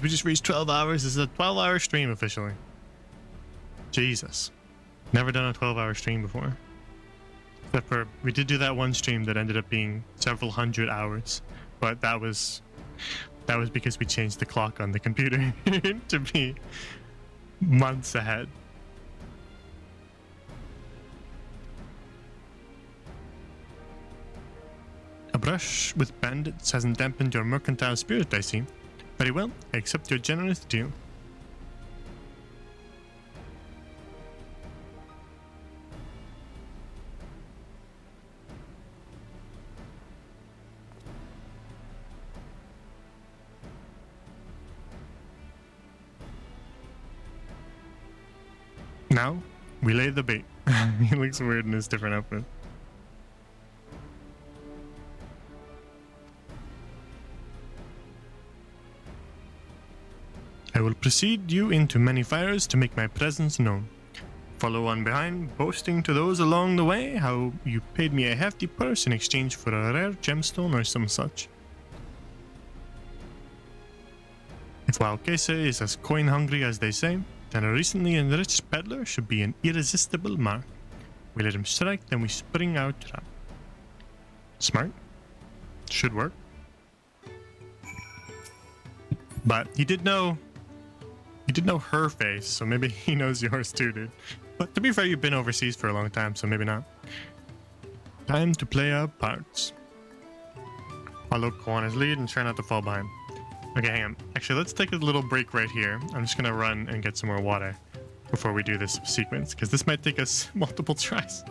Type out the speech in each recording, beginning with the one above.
we just reached 12 hours. This is a 12-hour stream officially. Jesus. Never done a 12-hour stream before. Except for, we did do that one stream that ended up being several hundred hours. But that was because we changed the clock on the computer to be months ahead. A brush with bandits hasn't dampened your mercantile spirit, I see. Very well, I accept your generous deal. Now, we lay the bait. He looks weird in his different outfit. I will precede you into many fires to make my presence known. Follow on behind, boasting to those along the way how you paid me a hefty purse in exchange for a rare gemstone or some such. If Waukese is as coin-hungry as they say, then a recently enriched peddler should be an irresistible mark. We let him strike, then we spring our trap. Smart. Should work. But he did know her face, so maybe he knows yours too, dude. But to be fair, you've been overseas for a long time, so maybe not. Time to play our parts. Follow Kwana's lead and try not to fall behind. Okay, hang on. Actually, let's take a little break right here. I'm just gonna run and get some more water before we do this sequence, because this might take us multiple tries.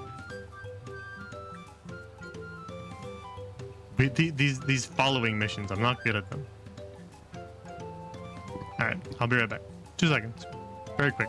These following missions, I'm not good at them. Alright, I'll be right back. 2 seconds. Very quick.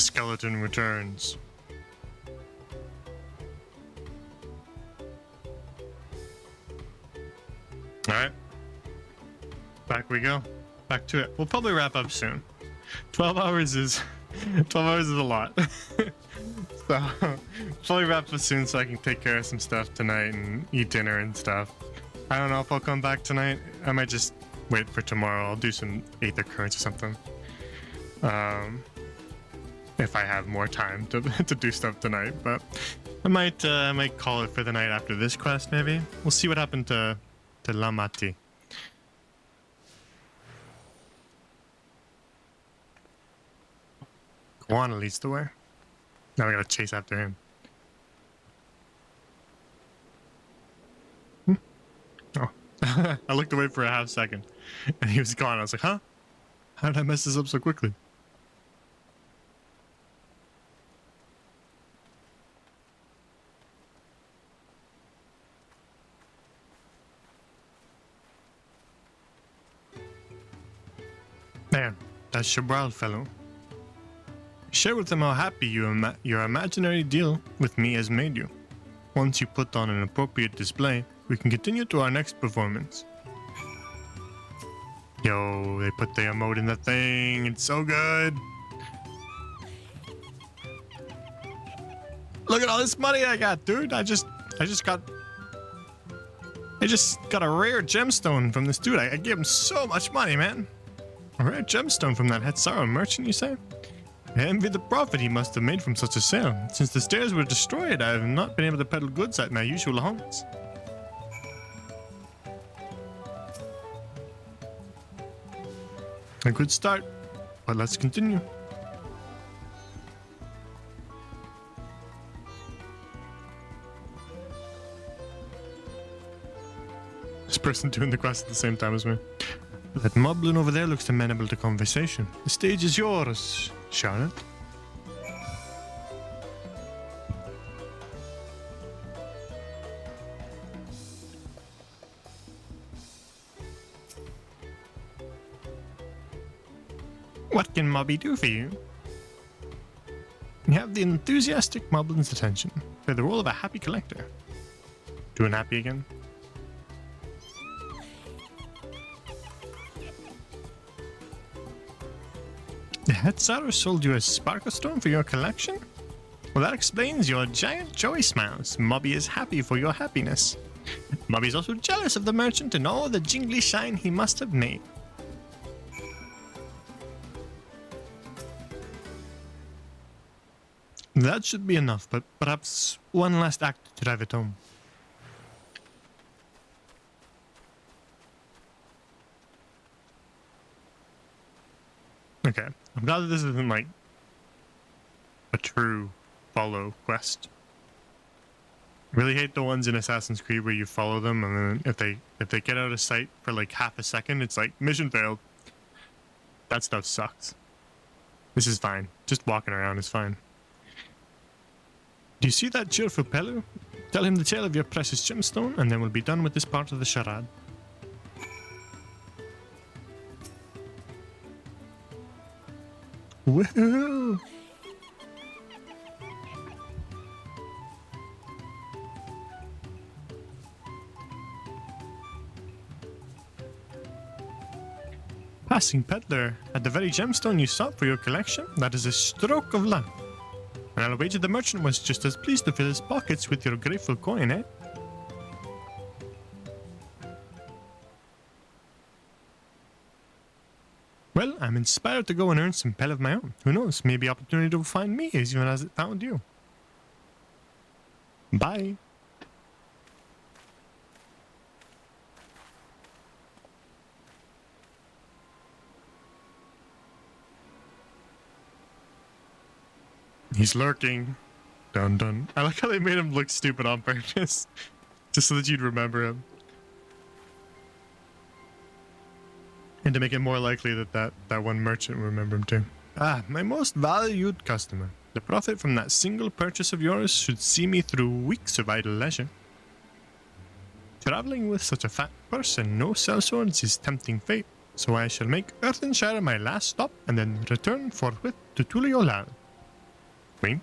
The skeleton returns. Alright. Back we go. Back to it. We'll probably wrap up soon. 12 hours is 12 hours is a lot. So probably wrap up soon so I can take care of some stuff tonight and eat dinner and stuff. I don't know if I'll come back tonight. I might just wait for tomorrow. I'll do some Aether Currents or something. If I have more time to do stuff tonight, but I might call it for the night after this quest. Maybe we'll see what happened to Lamati. Guana leads the way. Now we gotta chase after him. Oh, I looked away for a half second, and he was gone. I was like, huh? How did I mess this up so quickly? Man, that Chabral fellow. Share with them how happy your imaginary deal with me has made you. Once you put on an appropriate display, we can continue to our next performance. Yo, they put the emote in the thing. It's so good. Look at all this money I got, dude. I just got a rare gemstone from this dude. I gave him so much money, man. A rare gemstone from that Hetsara merchant, you say? I envy the profit he must have made from such a sale. Since the stairs were destroyed, I have not been able to peddle goods at my usual haunts. A good start, but let's continue. This person doing the quest at the same time as me. That moblin over there looks amenable to conversation. The stage is yours, Charlotte. What can Mobby do for you? You have the enthusiastic Moblin's attention. Play the role of a happy collector. Doing happy again? The Hetsara sold you a Sparkle Stone for your collection? Well, that explains your giant joy smiles. Mobby is happy for your happiness. Mobby is also jealous of the merchant and all the jingly shine he must have made. That should be enough, but perhaps one last act to drive it home. Okay, I'm glad that this isn't like a true follow quest. I really hate the ones in Assassin's Creed where you follow them and then if they get out of sight for like half a second, it's like mission failed. That stuff sucks. This is fine. Just walking around is fine. Do you see that cheerful fellow? Tell him the tale of your precious gemstone, and then we'll be done with this part of the charade. Woohoo! Passing peddler, at the very gemstone you sought for your collection? That is a stroke of luck. And I'll wager the merchant was just as pleased to fill his pockets with your grateful coin, eh? Well, I'm inspired to go and earn some pel of my own. Who knows, maybe opportunity will find me as even as it found you. Bye. He's lurking. Dun dun. I like how they made him look stupid on purpose. Just so that you'd remember him. And to make it more likely that one merchant will remember him too. Ah, my most valued customer. The profit from that single purchase of yours should see me through weeks of idle leisure. Traveling with such a fat purse and no sellswords is tempting fate, so I shall make Earthenshire my last stop and then return forthwith to Tuliolan. Wink.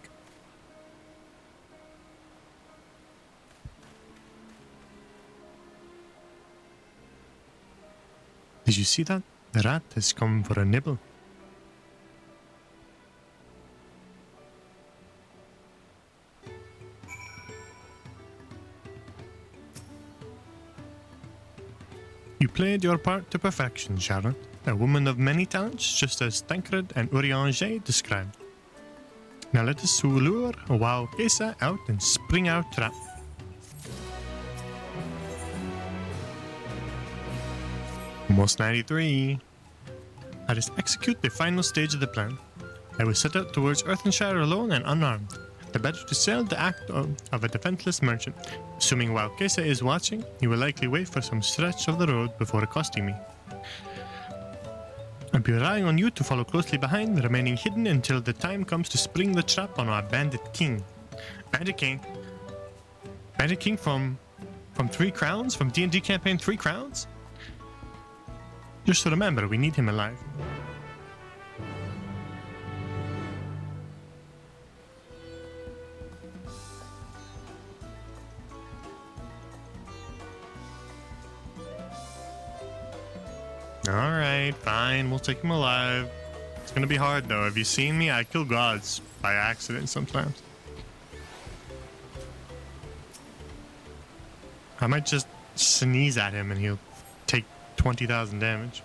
Did you see that? The rat has come for a nibble. You played your part to perfection, Charlotte. A woman of many talents, just as Tancred and Urianger described. Now let us lure Wow Kesa out and spring our trap. Almost 93. I just execute the final stage of the plan. I will set out towards Earthenshire alone and unarmed. The better to sell the act of a defenseless merchant. Assuming Wow Kesa is watching, he will likely wait for some stretch of the road before accosting me. I'll be relying on you to follow closely behind, remaining hidden until the time comes to spring the trap on our Bandit King. Bandit King? Bandit King from 3 Crowns? From D&D campaign 3 Crowns? Just remember, we need him alive. Alright, fine, we'll take him alive. It's gonna be hard though. Have you seen me? I kill gods by accident sometimes. I might just sneeze at him and he'll take 20,000 damage.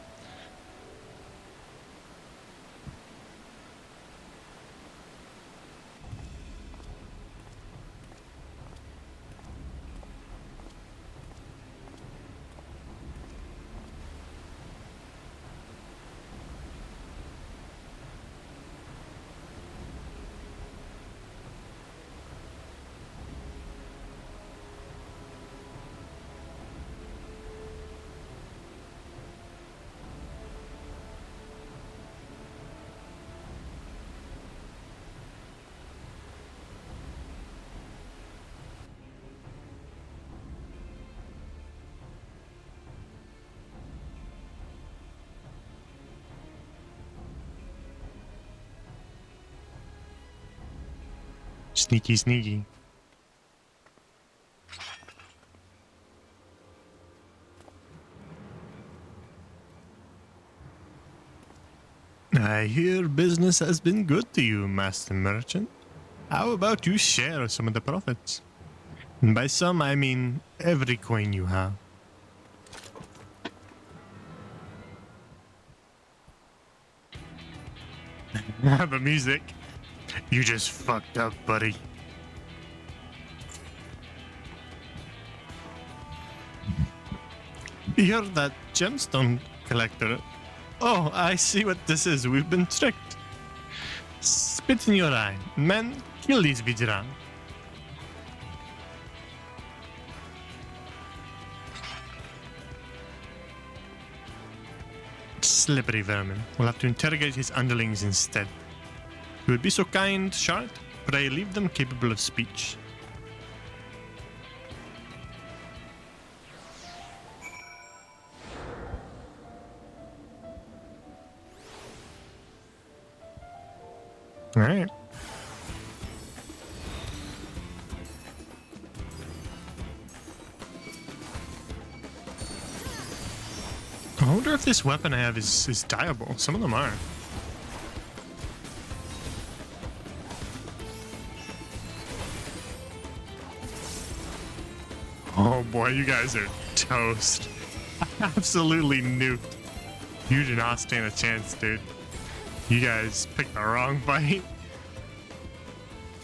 Sneaky, sneaky. I hear business has been good to you, Master Merchant. How about you share some of the profits? And by some, I mean every coin you have. The music. You just fucked up, buddy. You're that gemstone collector. Oh, I see what this is. We've been tricked. Spit in your eye. Men, kill these Vigiran. Slippery vermin. We'll have to interrogate his underlings instead. You would be so kind, Shard. Pray leave them capable of speech. Alright. I wonder if this weapon I have is dyeable. Some of them are. Oh boy, you guys are toast. Absolutely nuked. You do not stand a chance, dude. You guys picked the wrong fight.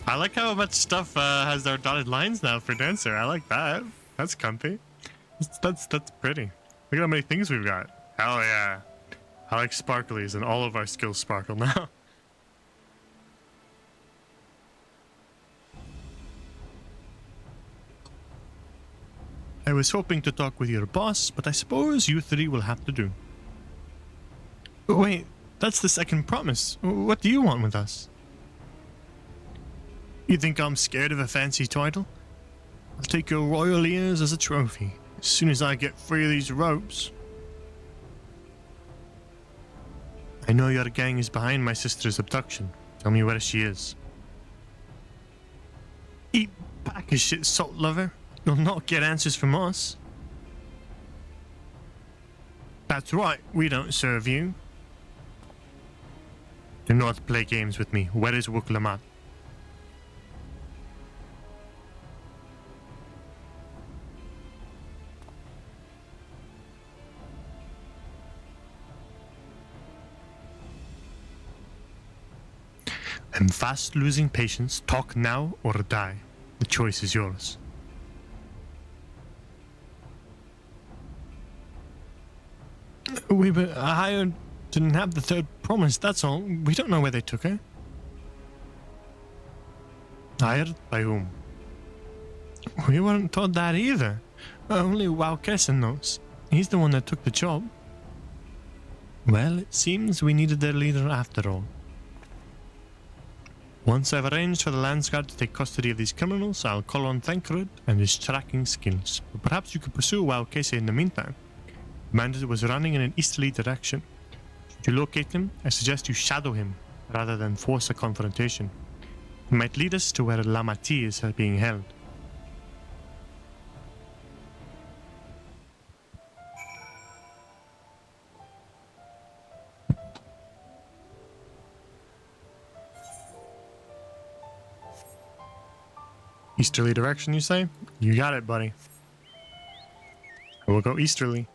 I like how much stuff has our dotted lines now for Dancer. I like that. That's comfy. That's pretty. Look at how many things we've got. Hell yeah. I like sparklies and all of our skills sparkle now. I was hoping to talk with your boss, but I suppose you three will have to do. Wait, that's the second promise. What do you want with us? You think I'm scared of a fancy title? I'll take your royal ears as a trophy, as soon as I get free of these ropes. I know your gang is behind my sister's abduction. Tell me where she is. Eat pack of shit, salt lover. You'll not get answers from us. That's right, we don't serve you. Do not play games with me. Where is Wuklamat? I'm fast losing patience. Talk now or die. The choice is yours. We were hired to have the third promise, that's all. We don't know where they took her. Hired by whom? We weren't told that either. Only Waukessen knows. He's the one that took the job. Well, it seems we needed their leader after all. Once I've arranged for the Landsguard to take custody of these criminals, I'll call on Thancred and his tracking skills. But perhaps you could pursue Waukese in the meantime. The bandit was running in an easterly direction. Should you locate him, I suggest you shadow him rather than force a confrontation. It might lead us to where Lamati is being held. Easterly direction, you say? You got it, buddy. We'll go easterly.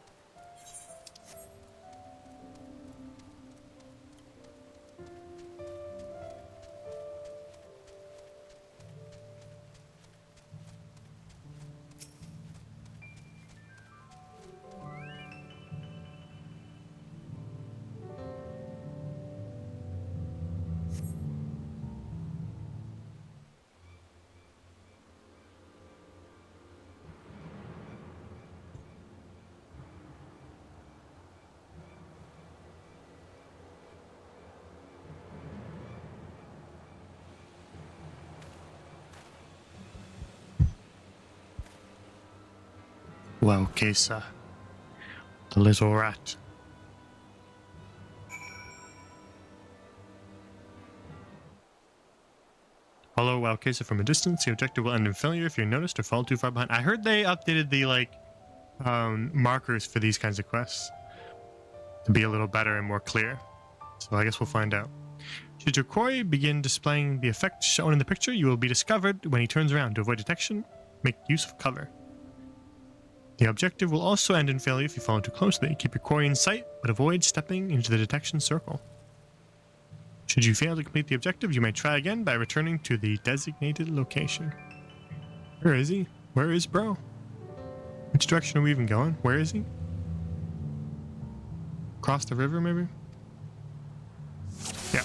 Well, Kesa, the little rat. Follow Wowkesa from a distance. The objective will end in failure if you're noticed or fall too far behind. I heard they updated the markers for these kinds of quests to be a little better and more clear. So I guess we'll find out. Should your quarry begin displaying the effect shown in the picture, you will be discovered when he turns around. To avoid detection, make use of cover. The objective will also end in failure if you follow too closely. Keep your quarry in sight, but avoid stepping into the detection circle. Should you fail to complete the objective, you may try again by returning to the designated location. Where is he? Where is bro? Which direction are we even going? Where is he? Across the river, maybe? Yeah.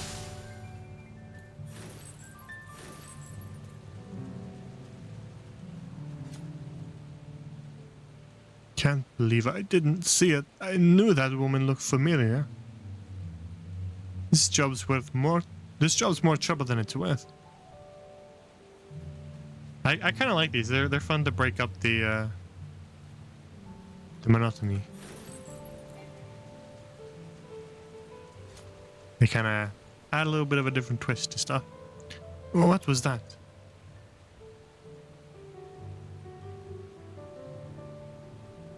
Can't believe I didn't see it. I knew that woman looked familiar. This job's more trouble than it's worth. I kind of like these. They're fun to break up the monotony. They kind of add a little bit of a different twist to stuff. Well, what was that?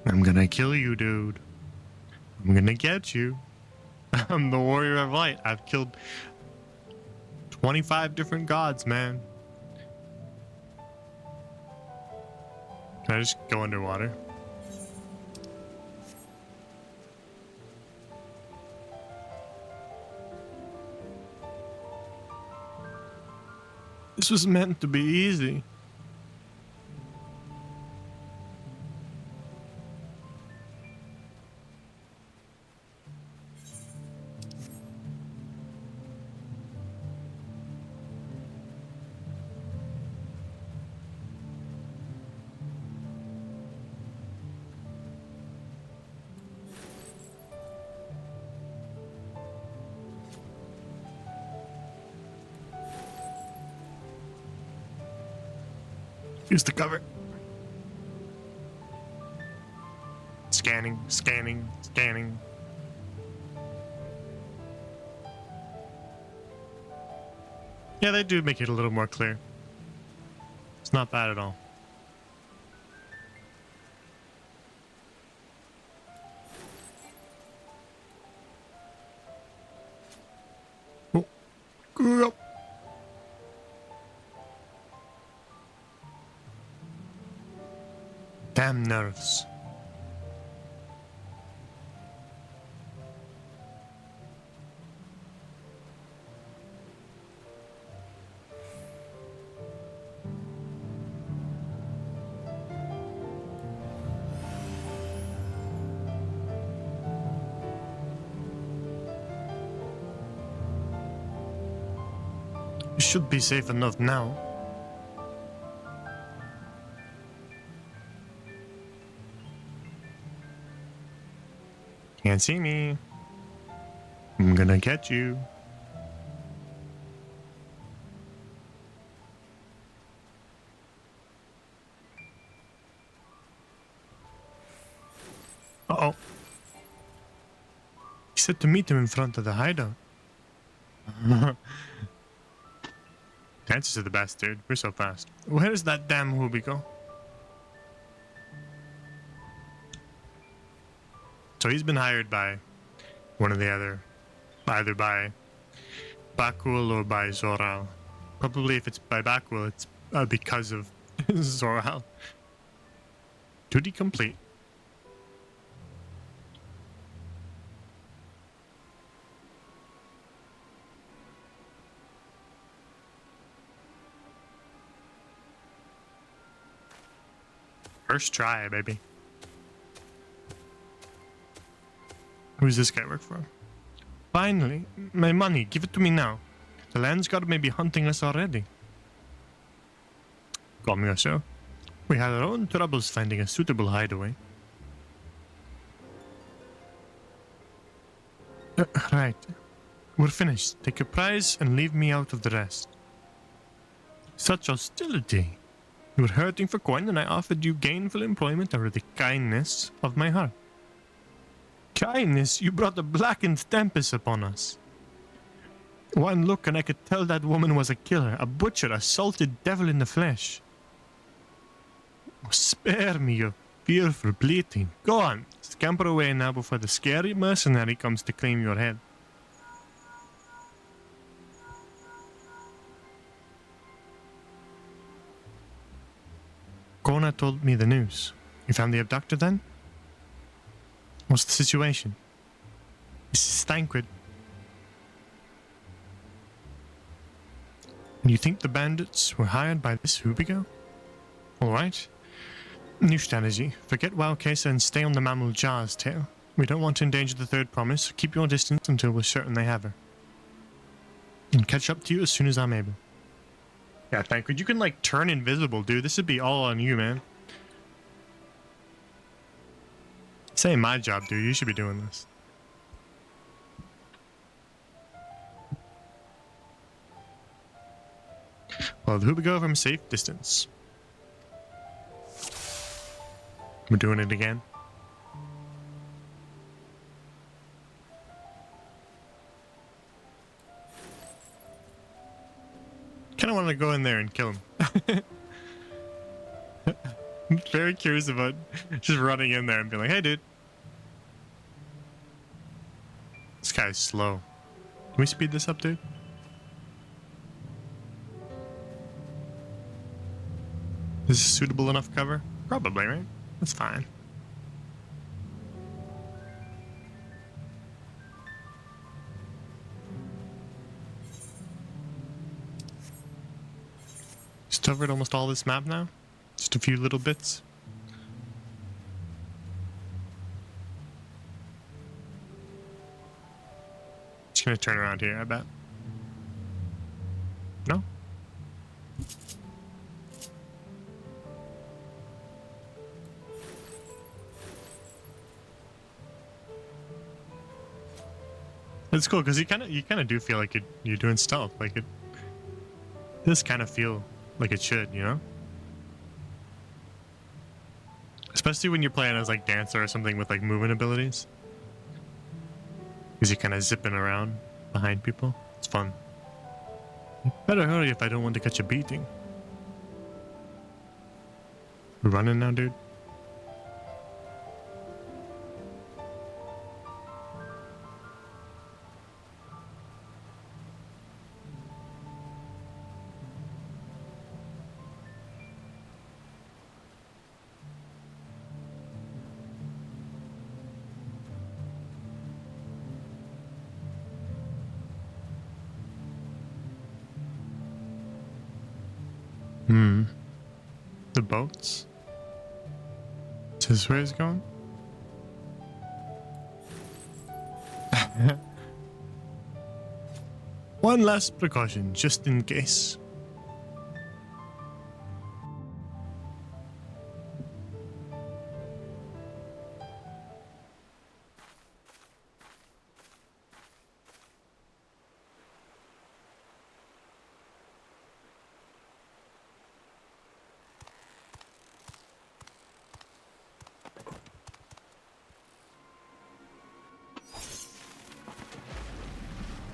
I'm gonna kill you, dude. I'm gonna get you. I'm the warrior of light. I've killed 25 different gods, man. Can I just go underwater? This was meant to be easy. Use the cover. Scanning, scanning, scanning. Yeah, they do make it a little more clear. It's not bad at all. Oh, go up. Damn nerves. You should be safe enough now. Can't see me. I'm gonna get you. Uh-oh. He said to meet him in front of the hideout. Chances are the best, dude. We're so fast. Where is that damn Hooby go? So he's been hired by one or the other. Either by Bakul or by Zoral. Probably if it's by Bakul, it's because of Zoral. Duty complete. First try, baby. Who's this guy work for? Finally, my money. Give it to me now. The land's guard may be hunting us already. Come so. We had our own troubles finding a suitable hideaway. Right. We're finished. Take your prize and leave me out of the rest. Such hostility. You were hurting for coin and I offered you gainful employment out of the kindness of my heart. Kindness? You brought a blackened tempest upon us. One look and I could tell that woman was a killer, a butcher, a salted devil in the flesh. Spare me your fearful bleating. Go on, scamper away now before the scary mercenary comes to claim your head. Kona told me the news. You found the abductor then? What's the situation? This is Thancred. And you think the bandits were hired by this Hubigo? Alright. New strategy. Forget Wild Kesa and stay on the Mammal Jar's tail. We don't want to endanger the third promise, so keep your distance until we're certain they have her. And catch up to you as soon as I'm able. Yeah, Thancred, you can like turn invisible, dude. This would be all on you, man. This ain't my job, dude. You should be doing this. Well, the Hubigo from safe distance. We're doing it again. Kind of want to go in there and kill him. I'm very curious about just running in there and being like, hey, dude. This guy's slow. Can we speed this up, dude? Is this suitable enough cover? Probably, right? That's fine. Just covered almost all this map now. Just a few little bits. Just gonna turn around here, I bet. No? It's cool because you kind of do feel like you're doing stealth. Like it does kind of feel like it should, you know? Especially when you're playing as like Dancer or something with like movement abilities. Because you're kind of zipping around behind people. It's fun. Better hurry if I don't want to catch a beating. We're running now, dude. The boats? Is this where he's going? One last precaution, just in case.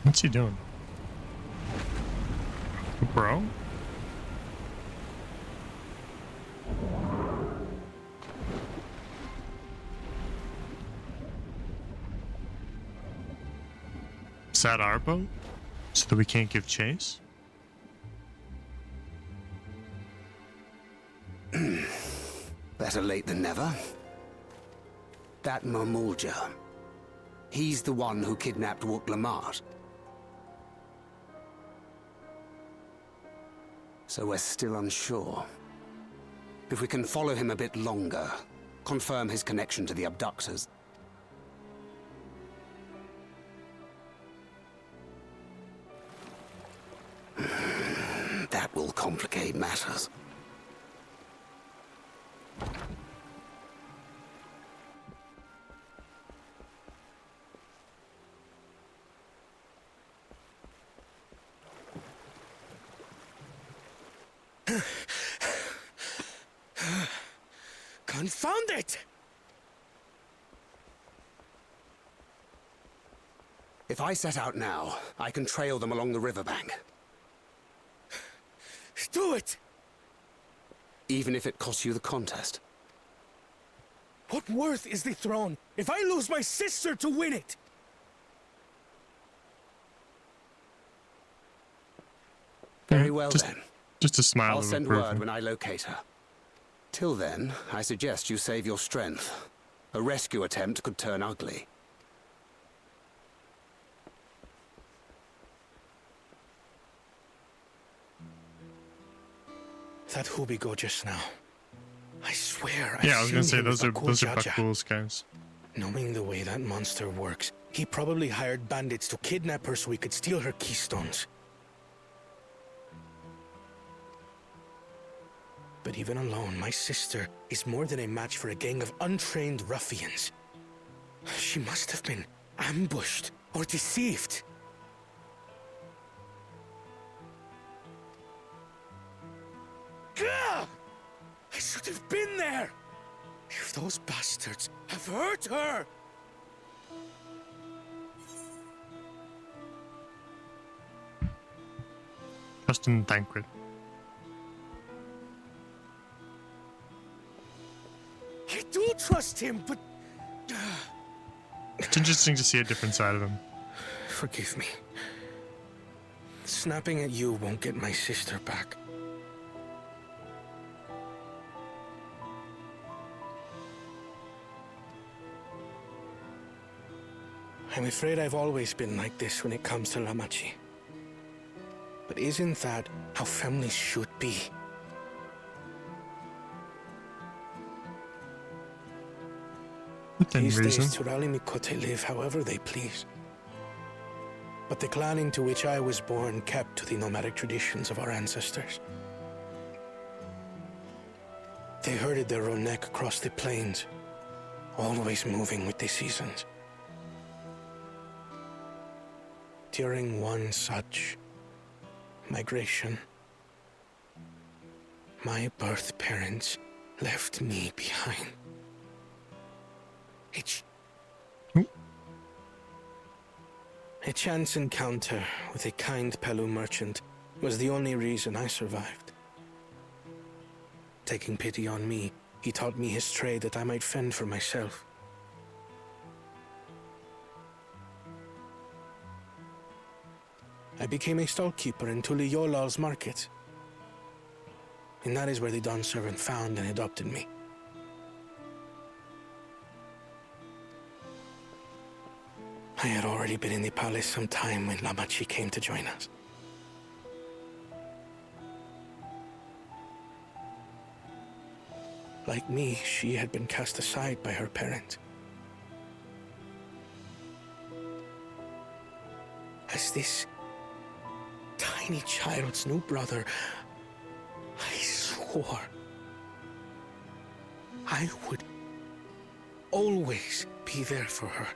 What's he doing? Bro? Is that our boat? So that we can't give chase? Better late than never. That Mamulja. He's the one who kidnapped Wook Lamart. So we're still unsure. If we can follow him a bit longer, confirm his connection to the abductors. That will complicate matters. Confound it! If I set out now, I can trail them along the riverbank. Do it! Even if it costs you the contest. What worth is the throne if I lose my sister to win it? Very well then. Just a smile I'll of send approval. word when I locate her. Till then, I suggest you save your strength. A rescue attempt could turn ugly. That Hubigo just now. I swear, Yeah, I was gonna say seen him those are with Bakul Jaja. Bakul's guys. Knowing the way that monster works, he probably hired bandits to kidnap her so he could steal her keystones. But even alone, my sister is more than a match for a gang of untrained ruffians. She must have been ambushed or deceived. Gah! I should have been there! If those bastards have hurt her! Justin Banquet. I do trust him, but... It's interesting to see a different side of him. Forgive me. Snapping at you won't get my sister back. I'm afraid I've always been like this when it comes to Lamachi. But isn't that how families should be? Within These reason. days, Turali Mikote live however they please. But the clan into which I was born kept to the nomadic traditions of our ancestors. They herded their own neck across the plains, always moving with the seasons. During one such migration, my birth parents left me behind. A chance encounter with a kind Pelu merchant was the only reason I survived. Taking pity on me, he taught me his trade that I might fend for myself. I became a stallkeeper in Tuliyolal's market. And that is where the Dawn servant found and adopted me. I had already been in the palace some time when Lamachi came to join us. Like me, she had been cast aside by her parent. As this tiny child's new brother, I swore I would always be there for her.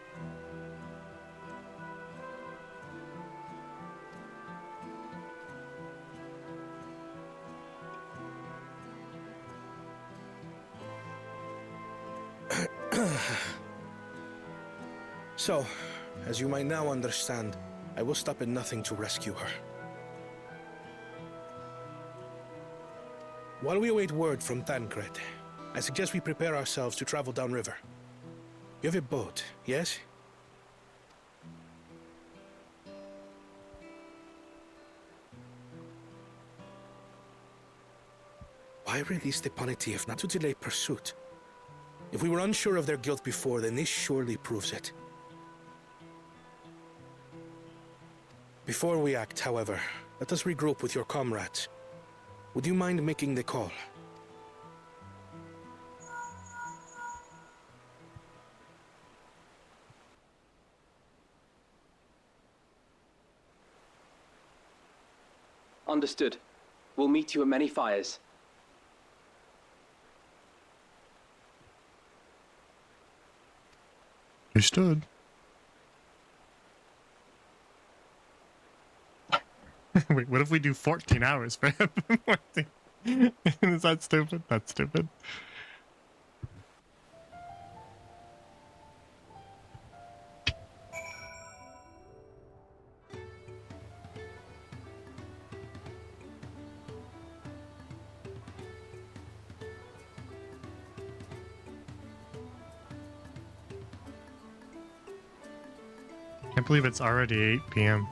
So, as you might now understand, I will stop at nothing to rescue her. While we await word from Tancred, I suggest we prepare ourselves to travel downriver. You have a boat, yes? Why release the Panity if not to delay pursuit? If we were unsure of their guilt before, then this surely proves it. Before we act, however, let us regroup with your comrades. Would you mind making the call? Understood. We'll meet you at many fires. Understood. Wait, what if we do 14 hours for him? Is that stupid? That's stupid. Can't believe it's already 8 p.m.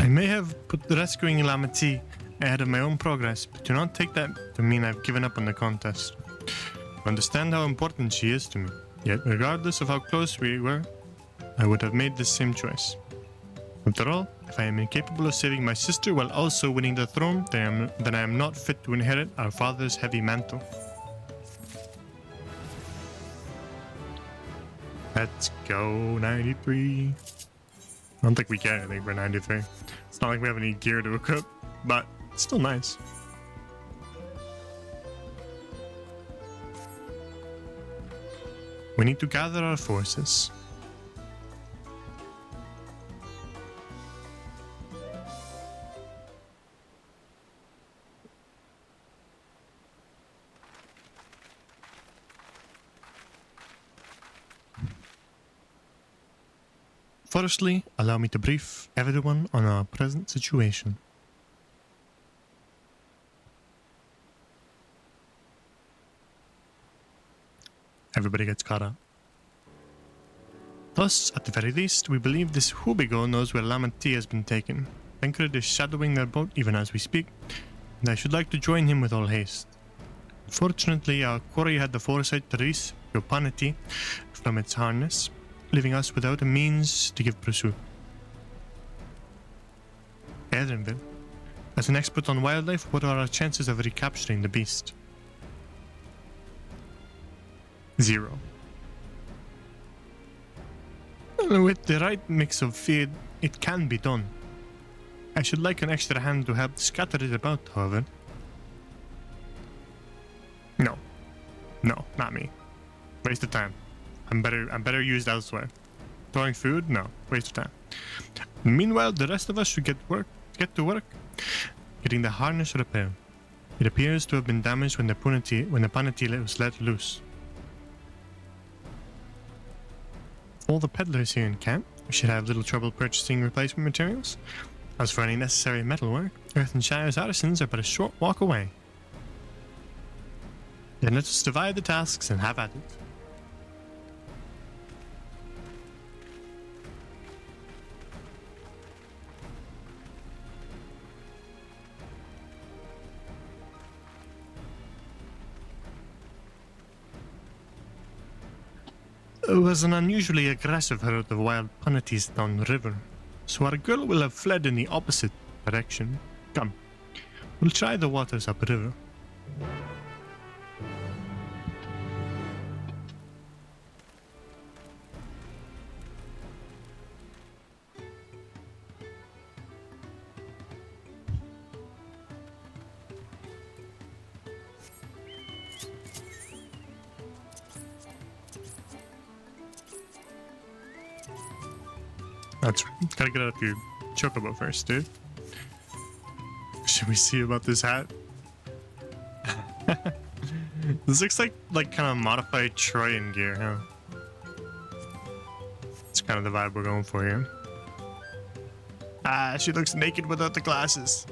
I may have put the rescuing Lamati ahead of my own progress, but do not take that to mean I've given up on the contest. I understand how important she is to me, yet regardless of how close we were, I would have made the same choice. After all, if I am incapable of saving my sister while also winning the throne, then I am not fit to inherit our father's heavy mantle. Let's go, 93. I don't think we get anything for 93. It's not like we have any gear to equip, but it's still nice. We need to gather our forces. Firstly, allow me to brief everyone on our present situation. Everybody gets caught up. Thus, at the very least, we believe this Hubigo knows where Lamanti has been taken. Tancred is shadowing their boat even as we speak, and I should like to join him with all haste. Fortunately, our quarry had the foresight to release Yopanity from its harness, leaving us without a means to give pursuit. Edenville, as an expert on wildlife, what are our chances of recapturing the beast? 0. With the right mix of feed, it can be done. I should like an extra hand to help scatter it about, however. No, not me. Waste of time. I'm better used elsewhere. Throwing food? No. Waste of time. Meanwhile, the rest of us should get to work getting the harness repaired. It appears to have been damaged when the Panatile was let loose. All the peddlers here in camp should have little trouble purchasing replacement materials. As for any necessary metalwork, Earth and Shire's artisans are but a short walk away. Then let us divide the tasks and have at it. It was an unusually aggressive herd of wild punaties down the river, so our girl will have fled in the opposite direction. Come, we'll try the waters upriver. That's right. Gotta get up your chocobo first, dude. Should we see about this hat? This looks like kind of modified Trojan gear, huh? It's kind of the vibe we're going for here. Ah, she looks naked without the glasses.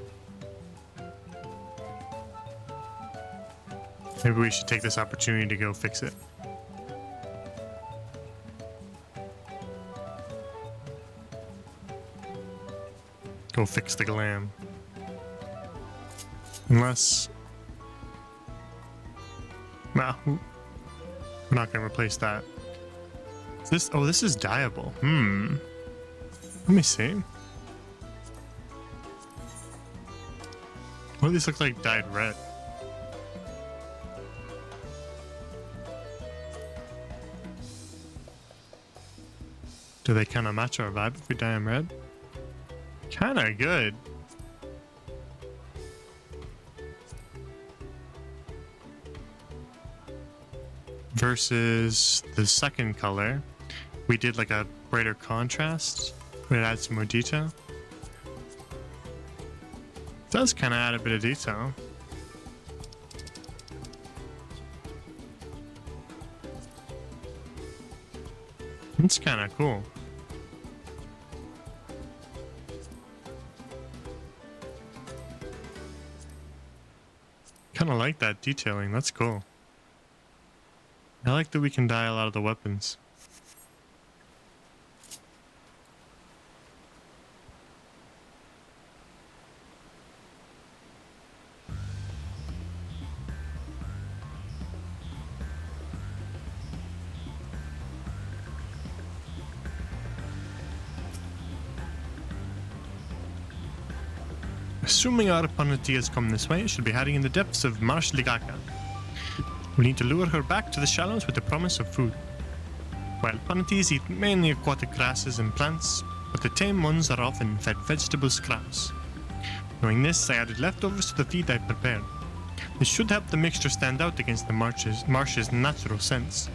Maybe we should take this opportunity to go fix it. Go fix the glam. Unless... Nah, we're not gonna replace that. Is this... Oh, this is dyeable. Let me see. What do these look like dyed red? Do they kind of match our vibe if we dye them red? Kind of good. Versus the second color, we did like a brighter contrast. It adds some more detail. It does kind of add a bit of detail. It's kind of cool. Kind of like that detailing. That's cool. I like that we can dye a lot of the weapons. Assuming our opponent has come this way, it should be hiding in the depths of Marsh Ligaka. We need to lure her back to the shallows with the promise of food. Wild punaties eat mainly aquatic grasses and plants, but the tame ones are often fed vegetable scraps. Knowing this, I added leftovers to the feed I prepared. This should help the mixture stand out against the marsh's natural scents.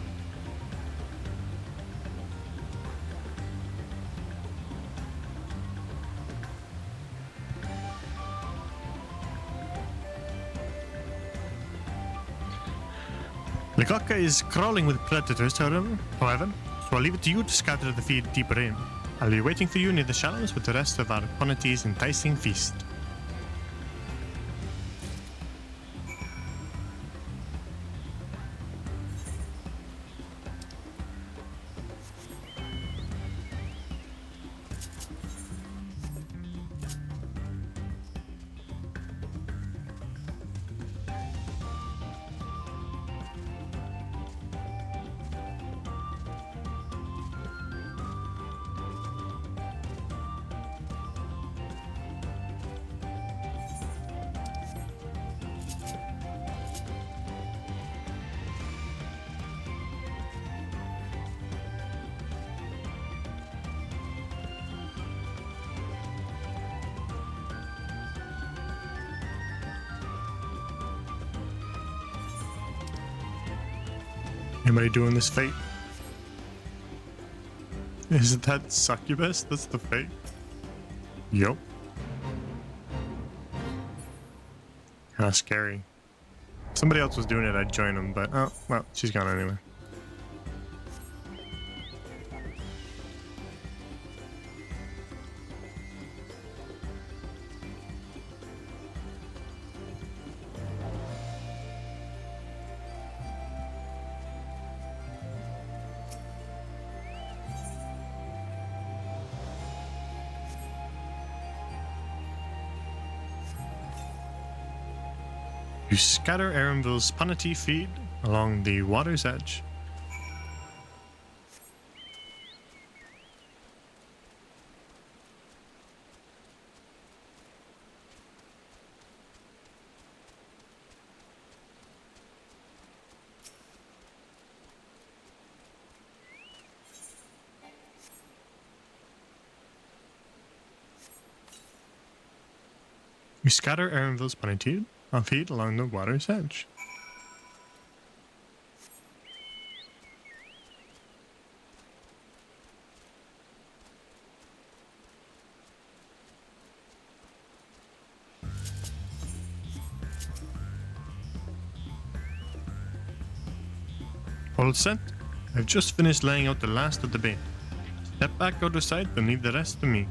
Ligaka is crawling with predators, however, so I'll leave it to you to scatter the feed deeper in. I'll be waiting for you near the shallows with the rest of our punaties' enticing feast. Anybody doing this fate? Is that succubus? That's the fate. Yup. Kinda scary. If somebody else was doing it, I'd join them, but oh, well, she's gone anyway. You scatter Erenville's punity feed along the water's edge. You scatter Erenville's punity feed along the water's edge. All set. I've just finished laying out the last of the bait. Step back out of sight and leave the rest to me.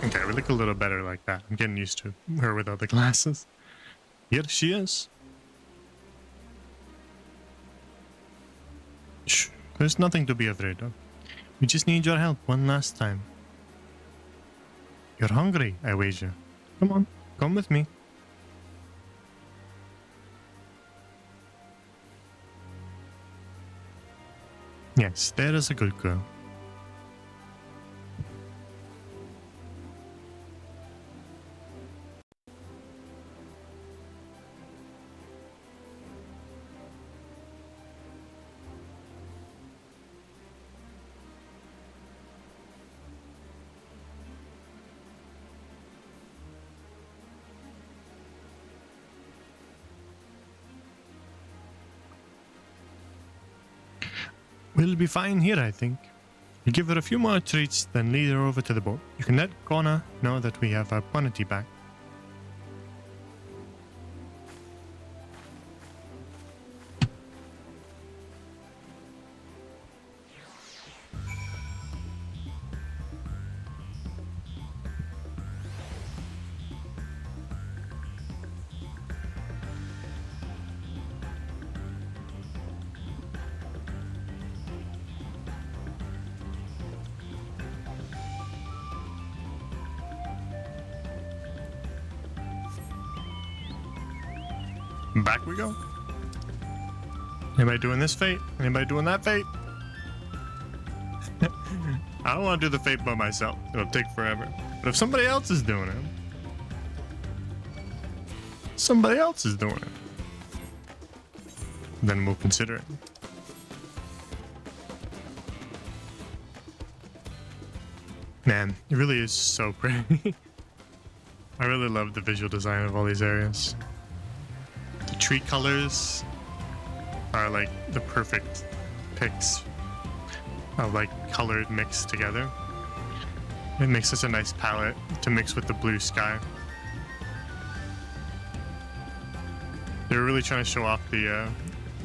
Okay, we look a little better like that. I'm getting used to her without the glasses. Here she is. Shh, there's nothing to be afraid of. We just need your help one last time. You're hungry, I wager. Come on, come with me. Yes, there is a good girl. We'll be fine here, I think. You give her a few more treats, then lead her over to the boat. You can let Kona know that we have our quantity back. Back we go. Anybody doing this fate? Anybody doing that fate? I don't want to do the fate by myself. It'll take forever. But if somebody else is doing it, then we'll consider it. Man, it really is so pretty. I really love the visual design of all these areas. The tree colors are like the perfect picks of like colored mixed together. It makes such a nice palette to mix with the blue sky. They were really trying to show off the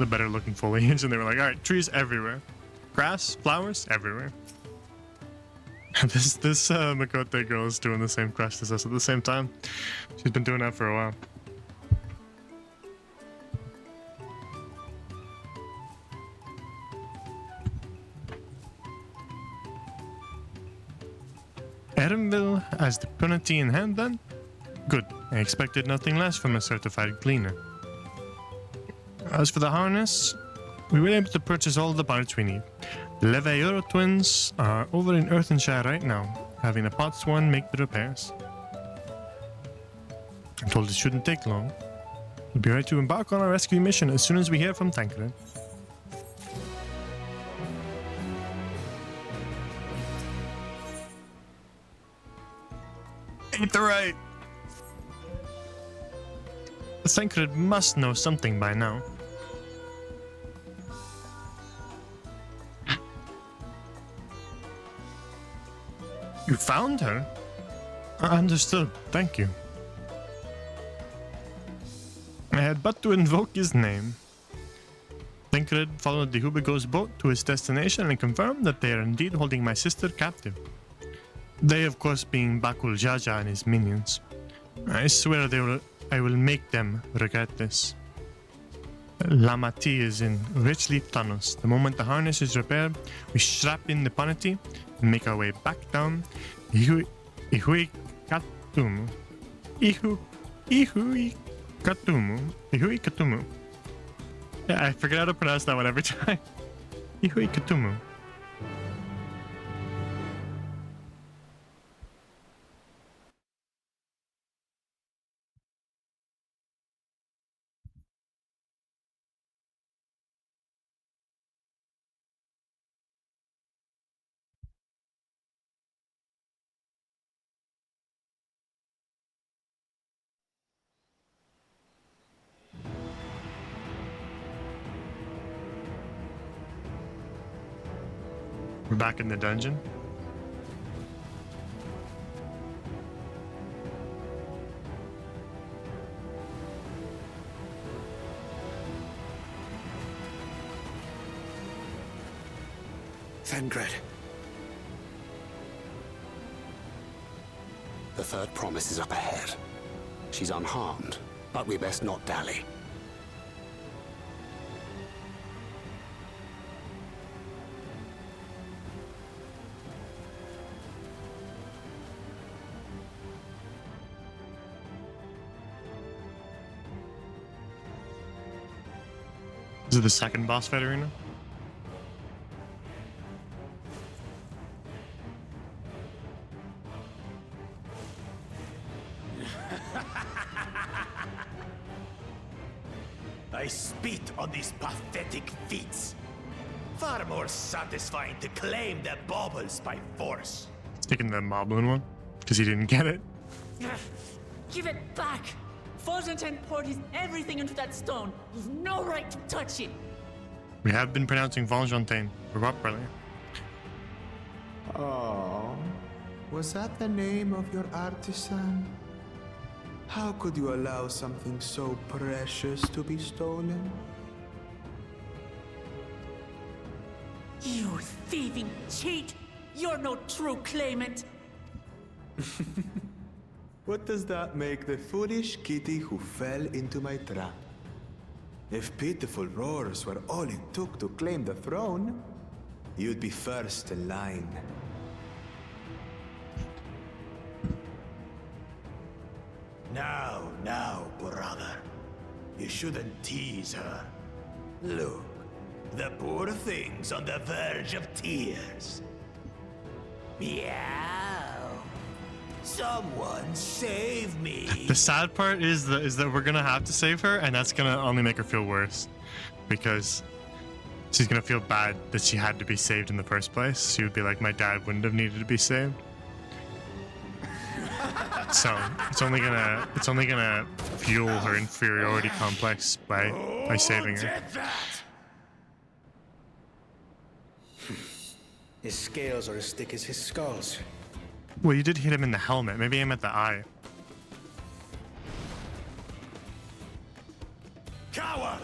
better looking foliage, and they were like, all right, trees everywhere, grass, flowers everywhere. this Makote girl is doing the same quest as us at the same time. She's been doing that for a while. Erenville has the punity in hand then? Good. I expected nothing less from a certified cleaner. As for the harness, we were able to purchase all the parts we need. The Leveilleur twins are over in Earthenshire right now, having the Potsworn make the repairs. I'm told it shouldn't take long. We'll be ready to embark on our rescue mission as soon as we hear from Tancred. Ain't the right. Tancred must know something by now. You found her? Understood, thank you. I had but to invoke his name. Tancred followed the Hubigo's boat to its destination and confirmed that they are indeed holding my sister captive. They, of course, being Bakul Jaja and his minions. I swear I will make them regret this. Lamati is in richly tunnels. The moment the harness is repaired, we strap in the panati and make our way back down Ihui Katumu. Ihui Katumu. Yeah, I forget how to pronounce that one every time. Ihui Katumu. We're back in the dungeon. Thangred. The third promise is up ahead. She's unharmed, but we best not dally. Is it the second boss fight arena? I spit on these pathetic feats. Far more satisfying to claim the baubles by force. Taking the Moblin one because he didn't get it. Give it back! Fontaine poured his everything into that stone. You've no right to touch it. We have been pronouncing Fontaine properly. Oh, was that the name of your artisan? How could you allow something so precious to be stolen? You thieving cheat! You're no true claimant! What does that make the foolish kitty who fell into my trap? If pitiful roars were all it took to claim the throne, you'd be first in line. Now, brother. You shouldn't tease her. Look, the poor thing's on the verge of tears. Meow. Someone save me. The sad part is that we're gonna have to save her, and that's gonna only make her feel worse, because she's gonna feel bad that she had to be saved in the first place. She would be like, my dad wouldn't have needed to be saved. So it's only gonna fuel her inferiority complex by saving her. Did that? His scales are as thick as his skulls. Well, you did hit him in the helmet. Maybe aim at the eye. Coward!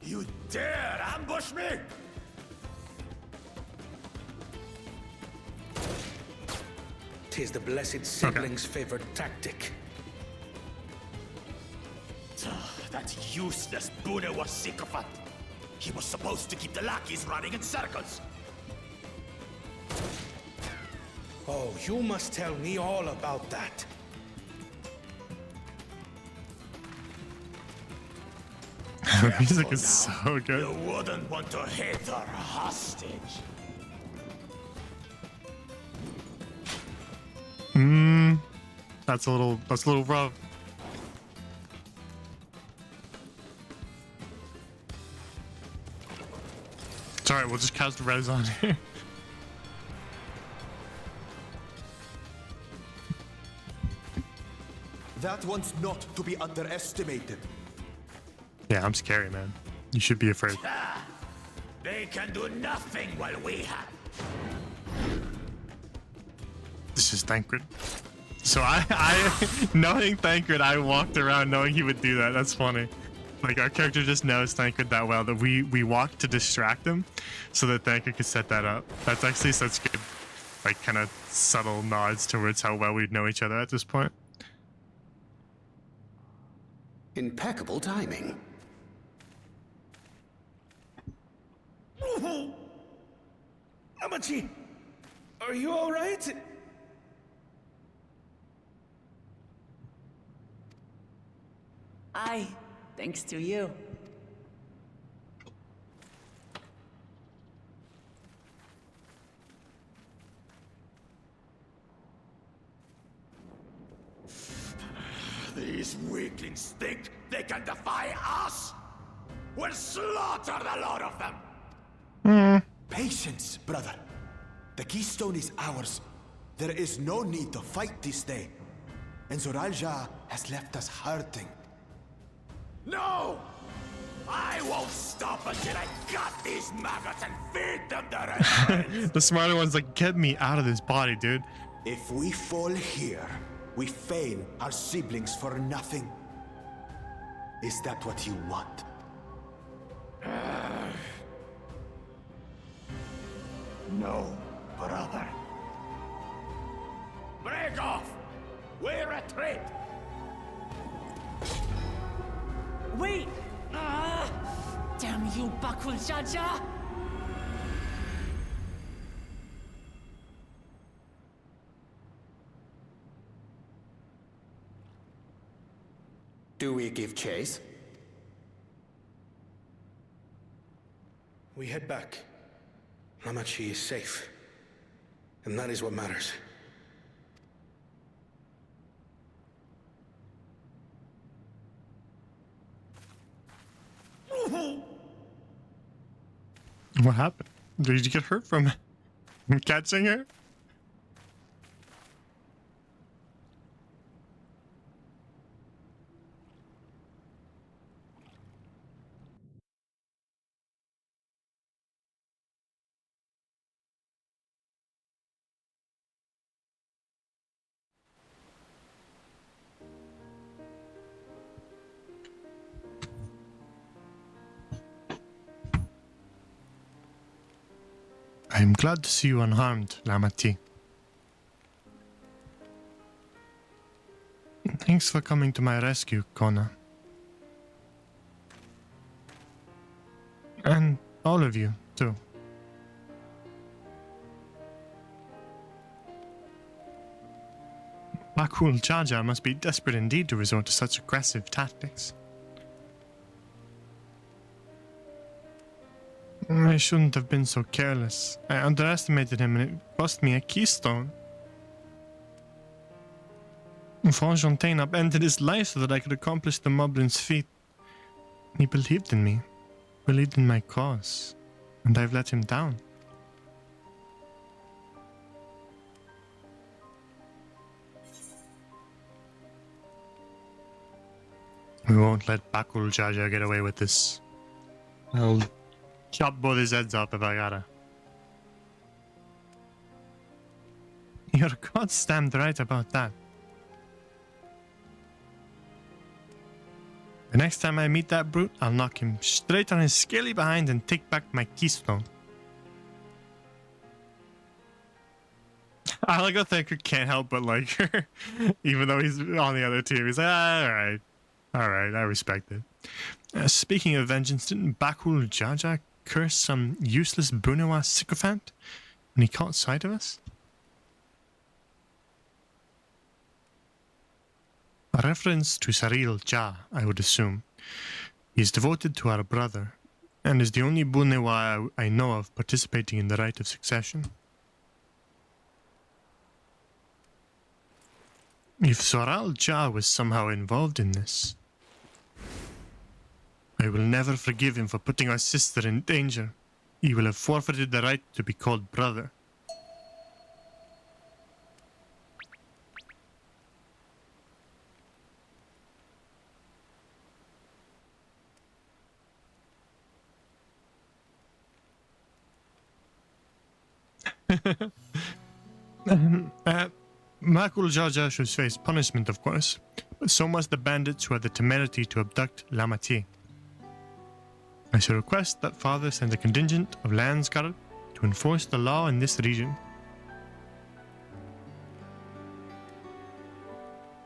You dare ambush me? Tis the blessed sibling's favorite tactic. That useless Buddha was sycophant. He was supposed to keep the lackeys running in circles. Oh, you must tell me all about that. The music is so You good. wouldn't want to hit her hostage. That's a little rough. It's alright, we'll just cast res on here. That one's not to be underestimated. Yeah, I'm scary, man. You should be afraid. They can do nothing while we have. This is Thancred. So I knowing Thancred, I walked around knowing he would do that. That's funny. Like, our character just knows Thancred that well that we walked to distract him so that Thancred could set that up. That's actually such good, like, kind of subtle nods towards how well we'd know each other at this point. Impeccable timing. Amachi, are you all right? Aye, thanks to you. These weaklings think they can defy us? We'll slaughter the lot of them! Patience, brother. The keystone is ours. There is no need to fight this day. And Zoralja has left us hurting. No! I won't stop until I gut these maggots and feed them the red. The smarter one's like, get me out of this body, dude. If we fall here, we fail our siblings for nothing. Is that what you want? No, brother. Break off! We retreat! Wait! Ah! Damn you, Bakul Jaja! Do we give chase? We head back. Amachi is safe. And that is what matters. What happened? Did you get hurt from catching her? I am glad to see you unharmed, Lamati. Thanks for coming to my rescue, Kona. And all of you, too. Bakul Jaja must be desperate indeed to resort to such aggressive tactics. I shouldn't have been so careless. I underestimated him and it cost me a keystone. Fontaine upended his life so that I could accomplish the Moblin's feat. He believed in me, believed in my cause, and I've let him down. We won't let Bakul Jaja get away with this. I'll chop both his heads off if I gotta. You're goddamn right about that. The next time I meet that brute, I'll knock him straight on his scaly behind and take back my keystone. I like how Thinker can't help but like her, even though he's on the other team. He's like, alright, I respect it. Speaking of vengeance, didn't Bakul Jaja curse some useless Bunewa sycophant when he caught sight of us? A reference to Saril Ja, I would assume. He is devoted to our brother, and is the only Bunewa I know of participating in the rite of succession. If Soral Ja was somehow involved in this, I will never forgive him for putting our sister in danger. He will have forfeited the right to be called brother. Makul Jaja should face punishment, of course, but so must the bandits who had the temerity to abduct Lamati. I shall request that Father send a contingent of Landsguard to enforce the law in this region.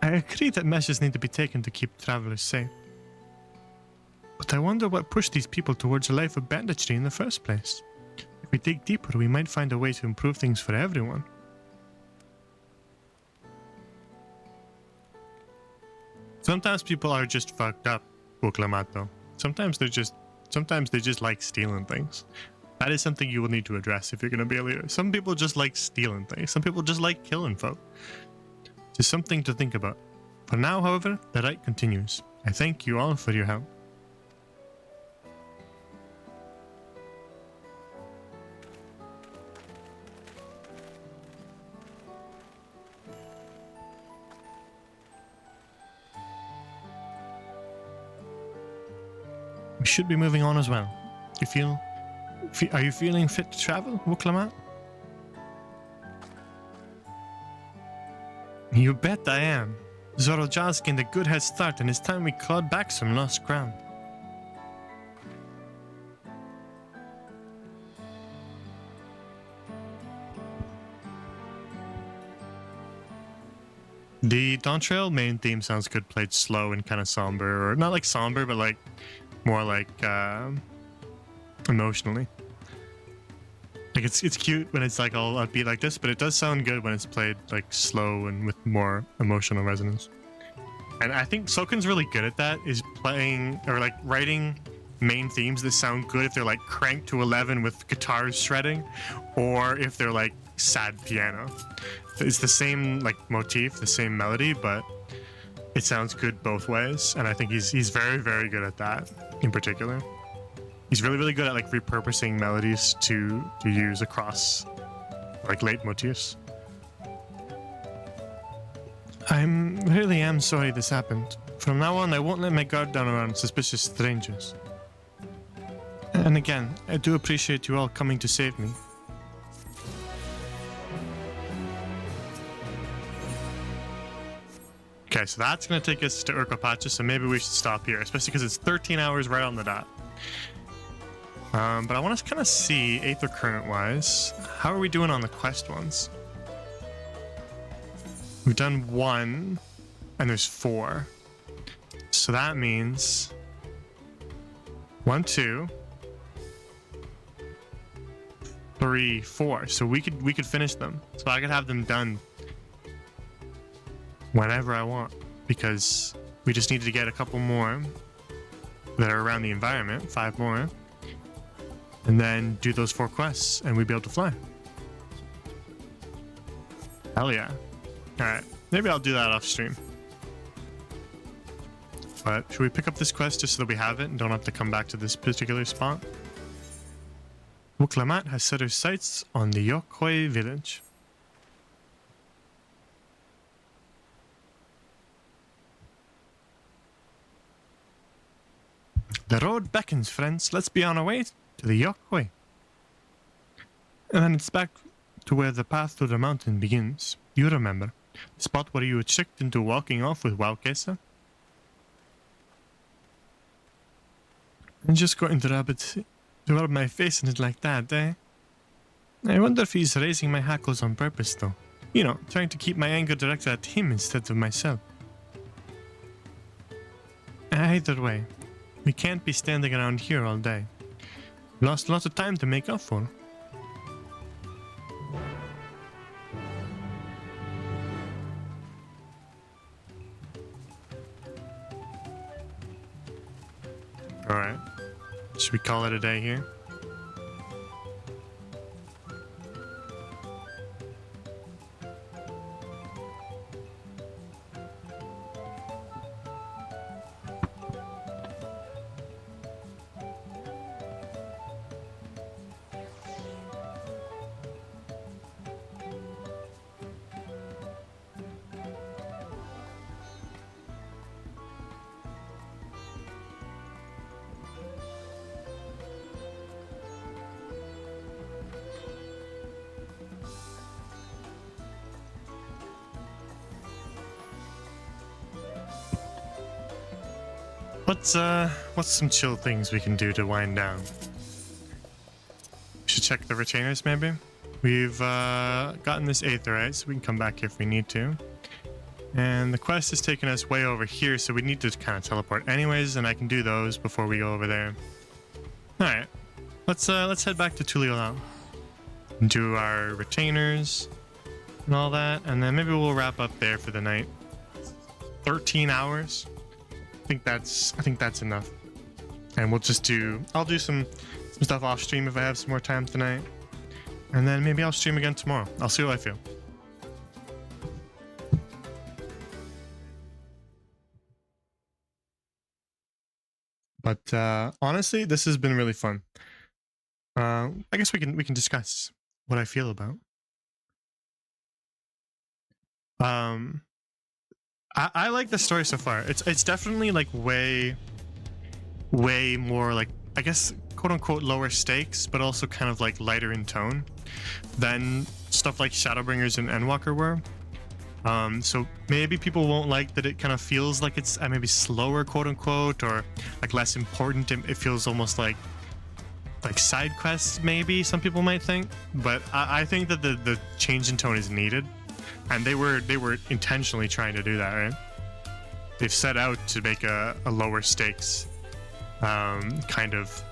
I agree that measures need to be taken to keep travelers safe. But But I wonder what pushed these people towards a life of banditry in the first place. If we dig deeper, we might find a way to improve things for everyone. Sometimes people are just fucked up, Uklamato. Sometimes they just like stealing things. That is something you will need to address if you're going to be a leader. Some people just like stealing things. Some people just like killing folk. Just something to think about. For now, however, the rite continues. I thank you all for your help. We should be moving on as well. Are you feeling fit to travel, Wuklamat? You bet I am. Zorojaz gained a good head start, and it's time we clawed back some lost ground. The Dawntrail main theme sounds good, played slow and kind of somber, or not like somber, but like more like emotionally. Like it's cute when it's like all upbeat like this, but it does sound good when it's played like slow and with more emotional resonance. And I think Soken's really good at that, is playing or like writing main themes that sound good if they're like cranked to 11 with guitars shredding, or if they're like sad piano. It's the same like motif, the same melody, but it sounds good both ways, and I think he's very, very good at that in particular. He's really, really good at like repurposing melodies to use across like leitmotifs. I really am sorry this happened. From now on, I won't let my guard down around suspicious strangers. And again, I do appreciate you all coming to save me. Okay, so that's going to take us to Urkopacha, so maybe we should stop here, especially because it's 13 hours right on the dot. But I want to kind of see, Aether Current-wise, how are we doing on the quest ones? We've done 1, and there's 4. So that means 1, 2, 3, 4. So we could finish them. So I could have them done whenever I want, because we just needed to get a couple more that are around the environment, 5 more, and then do those 4 quests, and we'd be able to fly. Hell yeah. Alright, maybe I'll do that off stream. But should we pick up this quest just so that we have it and don't have to come back to this particular spot? Wuklamat has set her sights on the Yokhoi village. The road beckons, friends. Let's be on our way to the Yokhoi. And then it's back to where the path to the mountain begins. You remember, the spot where you were tricked into walking off with Waukesa? I'm just going to rub my face in it like that, eh? I wonder if he's raising my hackles on purpose, though. You know, trying to keep my anger directed at him instead of myself. Either way, we can't be standing around here all day. Lost lots of time to make up for. Alright. Should we call it a day here? What's some chill things we can do to wind down? We should check the retainers, maybe? We've gotten this aetherite, so we can come back if we need to. And the quest is taking us way over here, so we need to kind of teleport anyways, and I can do those before we go over there. Alright. Let's head back to Tuliolao. Do our retainers and all that, and then maybe we'll wrap up there for the night. 13 hours. I think that's enough. And we'll just I'll do some stuff off stream if I have some more time tonight. And then maybe I'll stream again tomorrow. I'll see how I feel. But honestly, this has been really fun. I guess we can discuss what I feel about. I like the story so far. It's definitely like way more like, I guess, quote unquote lower stakes, but also kind of like lighter in tone than stuff like Shadowbringers and Endwalker were. So maybe people won't like that it kind of feels like it's maybe slower, quote unquote, or like less important. It feels almost like side quests, maybe some people might think. But I think that the change in tone is needed, and they were intentionally trying to do that, right? They've set out to make a lower stakes kind of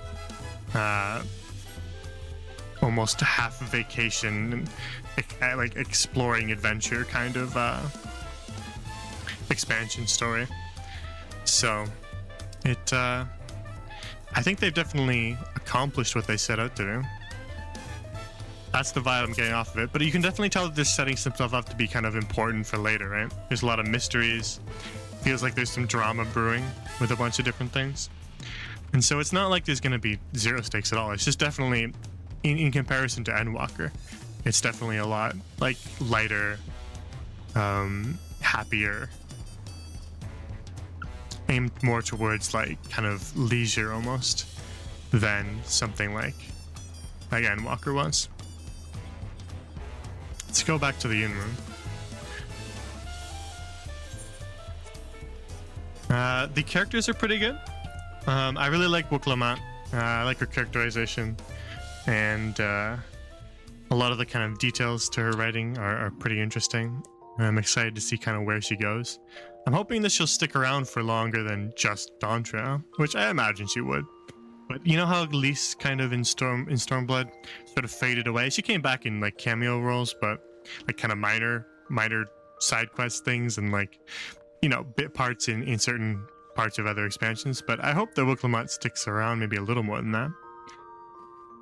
almost half vacation, like exploring adventure kind of expansion story. So I think they've definitely accomplished what they set out to do. That's the vibe I'm getting off of it. But you can definitely tell that they're setting some stuff up to be kind of important for later, right? There's a lot of mysteries. Feels like there's some drama brewing with a bunch of different things. And so it's not like there's going to be zero stakes at all. It's just definitely, in comparison to Endwalker, it's definitely a lot like lighter, happier, aimed more towards like kind of leisure almost than something like Endwalker was. Let's go back to the inn room. The characters are pretty good. I really like Wuklamat. I like her characterization, and a lot of the kind of details to her writing are pretty interesting. I'm excited to see kind of where she goes. I'm hoping that she'll stick around for longer than just Dawntrail, which I imagine she would. But you know how Lise kind of in Stormblood sort of faded away? She came back in like cameo roles, but like kind of minor side quest things and like, you know, bit parts in certain parts of other expansions. But I hope that Wuklamat sticks around maybe a little more than that,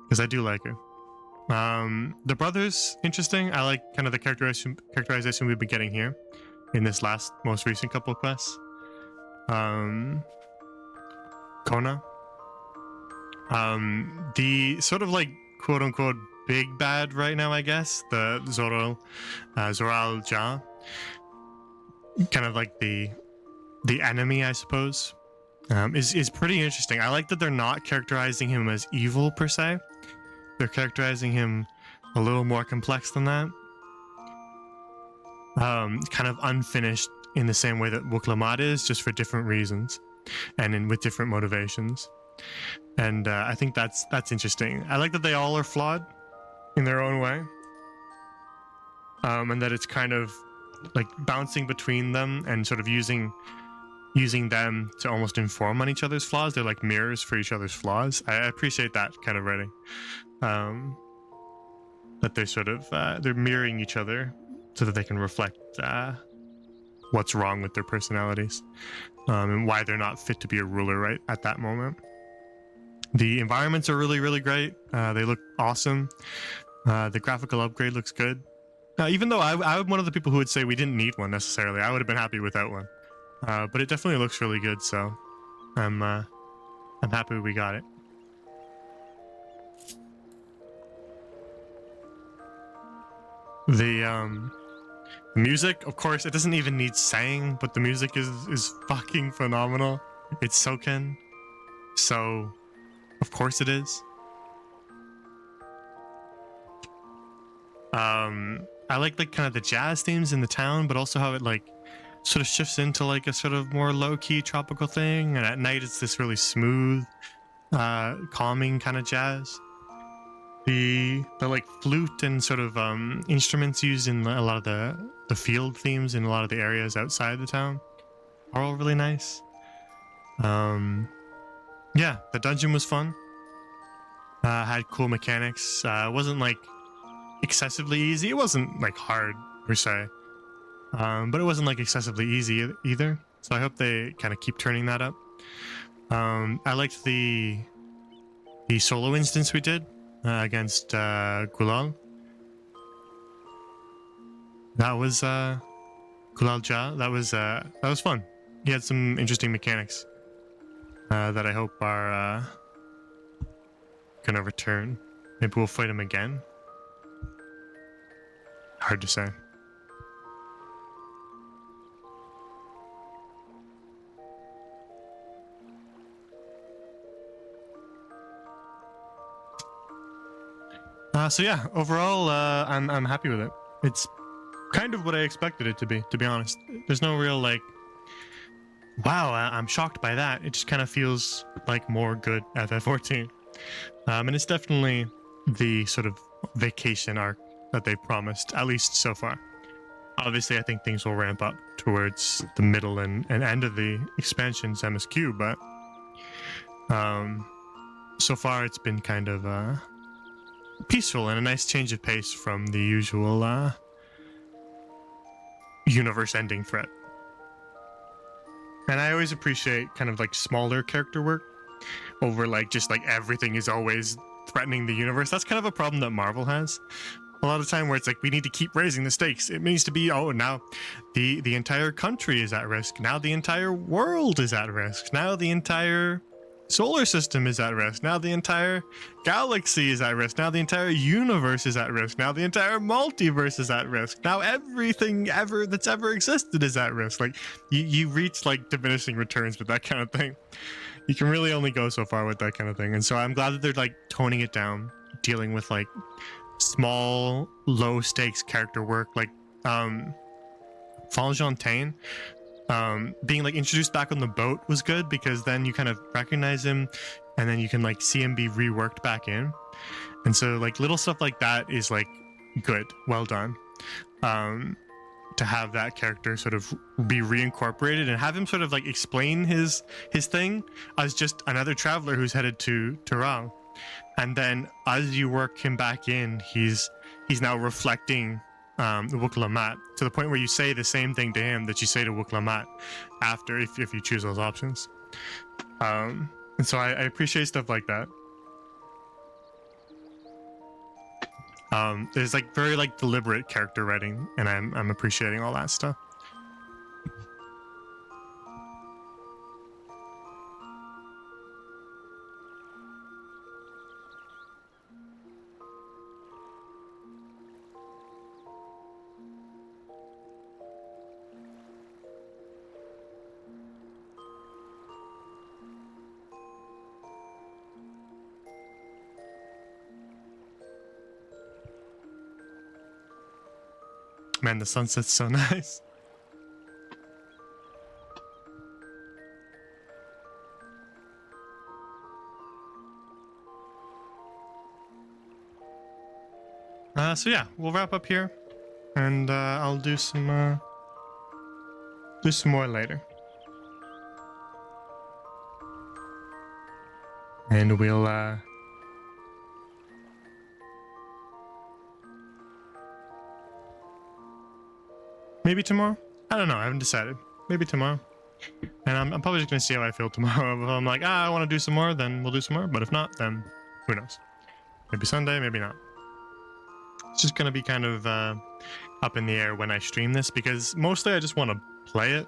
because I do like her. The brothers, interesting. I like kind of the characterization we've been getting here in this most recent couple of quests. Kona. The sort of like quote unquote big bad right now, I guess, the Zoral Ja, kind of like the enemy, I suppose, is pretty interesting. I like that they're not characterizing him as evil per se. They're characterizing him a little more complex than that. Kind of unfinished in the same way that Wuklamat is, just for different reasons and with different motivations. And I think that's interesting. I like that they all are flawed in their own way, and that it's kind of like bouncing between them and sort of using them to almost inform on each other's flaws. They're like mirrors for each other's flaws. I appreciate that kind of writing. That they're sort of they're mirroring each other so that they can reflect what's wrong with their personalities, and why they're not fit to be a ruler right at that moment. The environments are really, really great. They look awesome. The graphical upgrade looks good. Even though I'm one of the people who would say we didn't need one necessarily. I would have been happy without one. But it definitely looks really good, so I'm happy we got it. The music, of course, it doesn't even need saying, but the music is fucking phenomenal. It's Soken, so of course it is. I like kind of the jazz themes in the town, but also how it like sort of shifts into like a sort of more low-key tropical thing, and at night it's this really smooth, calming kind of jazz. The like flute and sort of instruments used in a lot of the the field themes in a lot of the areas outside the town are all really nice. Yeah, the dungeon was fun. Had cool mechanics. Wasn't like excessively easy. It wasn't like hard per se, but it wasn't like excessively easy either. So I hope they kind of keep turning that up. I liked the solo instance we did against Gulal. That was Gulal Ja. That was fun. He had some interesting mechanics that I hope are gonna return. Maybe we'll fight him again. Hard to say. So yeah, overall, I'm happy with it. It's kind of what I expected it to be honest. There's no real like, wow, I'm shocked by that. It just kind of feels like more good FF14. And it's definitely the sort of vacation arc that they promised, at least so far. Obviously, I think things will ramp up towards the middle and end of the expansion's MSQ, but so far it's been kind of peaceful and a nice change of pace from the usual universe-ending threat. And I always appreciate kind of like smaller character work over like just like everything is always threatening the universe. That's kind of a problem that Marvel has a lot of time, where it's like we need to keep raising the stakes. It needs to be, oh, now the entire country is at risk, now the entire world is at risk, now the entire solar system is at risk, now the entire galaxy is at risk, now the entire universe is at risk, now the entire multiverse is at risk, now everything ever that's ever existed is at risk. Like you reach like diminishing returns with that kind of thing. You can really only go so far with that kind of thing. And so I'm glad that they're like toning it down, dealing with like small low stakes character work, like Fontaine being like introduced back on the boat was good, because then you kind of recognize him and then you can like see him be reworked back in. And so like little stuff like that is like good, well done. To have that character sort of be reincorporated and have him sort of like explain his thing as just another traveler who's headed to Rang. And then as you work him back in, he's now reflecting the Wuk-Lamat, to the point where you say the same thing to him that you say to Wuk-Lamat after, if you choose those options. And so I appreciate stuff like that. There's like very like deliberate character writing, and I'm appreciating all that stuff. Man, the sunset's so nice. So yeah, we'll wrap up here, and I'll do some more later, and we'll maybe tomorrow? I don't know. I haven't decided. Maybe tomorrow. And I'm probably just going to see how I feel tomorrow. If I'm like, I want to do some more, then we'll do some more. But if not, then who knows? Maybe Sunday, maybe not. It's just going to be kind of up in the air when I stream this, because mostly I just want to play it.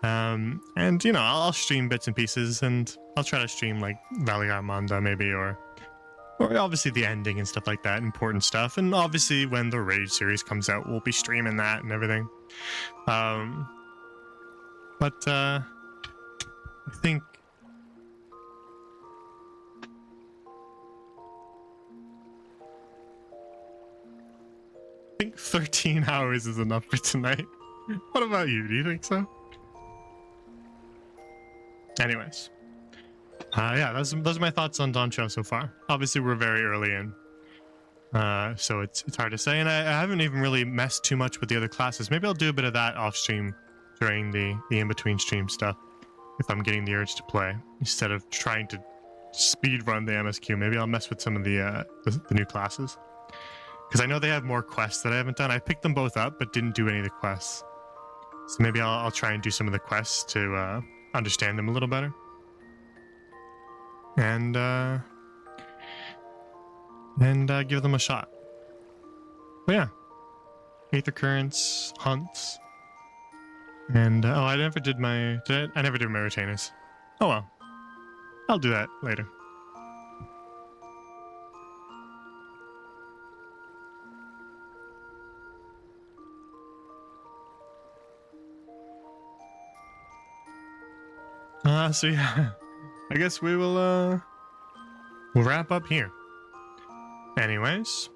And, you know, I'll stream bits and pieces, and I'll try to stream like Valley Armanda maybe, or obviously the ending and stuff like that, important stuff. And obviously when the Rage series comes out, we'll be streaming that and everything. But I think I think 13 hours is enough for tonight. What about you? Do you think so? Anyways. Yeah, those are my thoughts on Dawntrail so far. Obviously, we're very early in. So it's hard to say, and I haven't even really messed too much with the other classes. Maybe I'll do a bit of that off stream during the in-between stream stuff if I'm getting the urge to play, instead of trying to speed run the MSQ. Maybe I'll mess with some of the new classes, because I know they have more quests that I haven't done. I picked them both up but didn't do any of the quests, so maybe I'll try and do some of the quests to understand them a little better, and give them a shot. But yeah, Aether Currents, Hunts, and oh, I never did my retainers. Oh well, I'll do that later. So yeah, I guess we'll wrap up here. Anyways,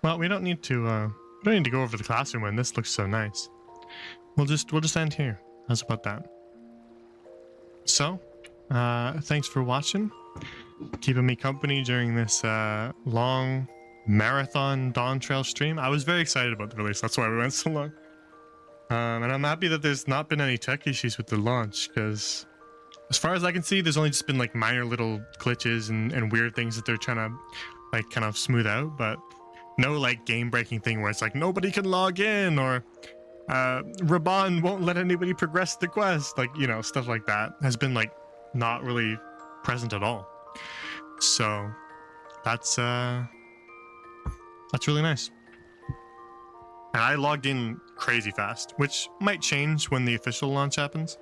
well, we don't need to go over the classroom when this looks so nice. We'll just end here. How's about that? So, thanks for watching, keeping me company during this long marathon Dawntrail stream. I was very excited about the release. That's why we went so long. And I'm happy that there's not been any tech issues with the launch, because as far as I can see, there's only just been like minor little glitches and weird things that they're trying to like kind of smooth out, but no like game-breaking thing where it's like nobody can log in, or Raban won't let anybody progress the quest, like, you know, stuff like that has been like not really present at all. So that's really nice. And I logged in crazy fast, which might change when the official launch happens.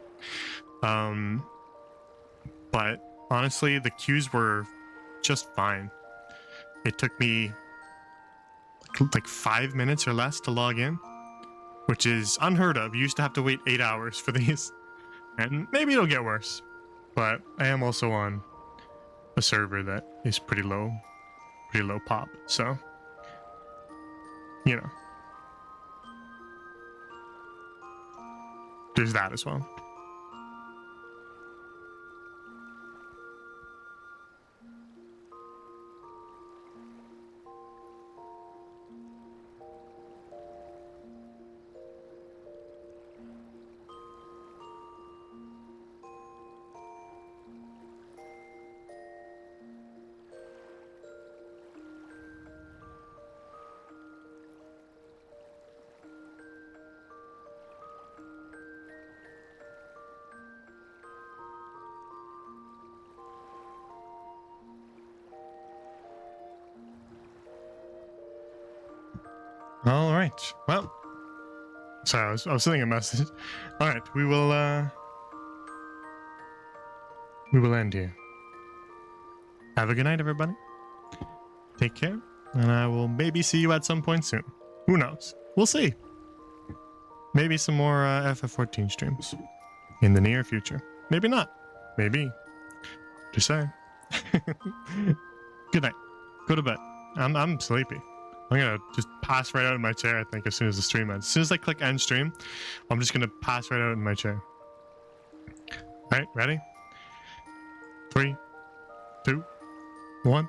But honestly, the queues were just fine. It took me like 5 minutes or less to log in, which is unheard of. You used to have to wait 8 hours for these, and maybe it'll get worse. But I am also on a server that is pretty low pop, so you know, there's that as well. All right. Well, sorry, I was sending a message. All right, we will end here. Have a good night, everybody. Take care, and I will maybe see you at some point soon. Who knows? We'll see. Maybe some more FF14 streams in the near future. Maybe not. Maybe. Just saying. Good night. Go to bed. I'm sleepy. I'm gonna just pass right out in my chair, I think, as soon as the stream ends. As soon as I click end stream, I'm just gonna pass right out in my chair. Alright, ready? 3, 2, 1.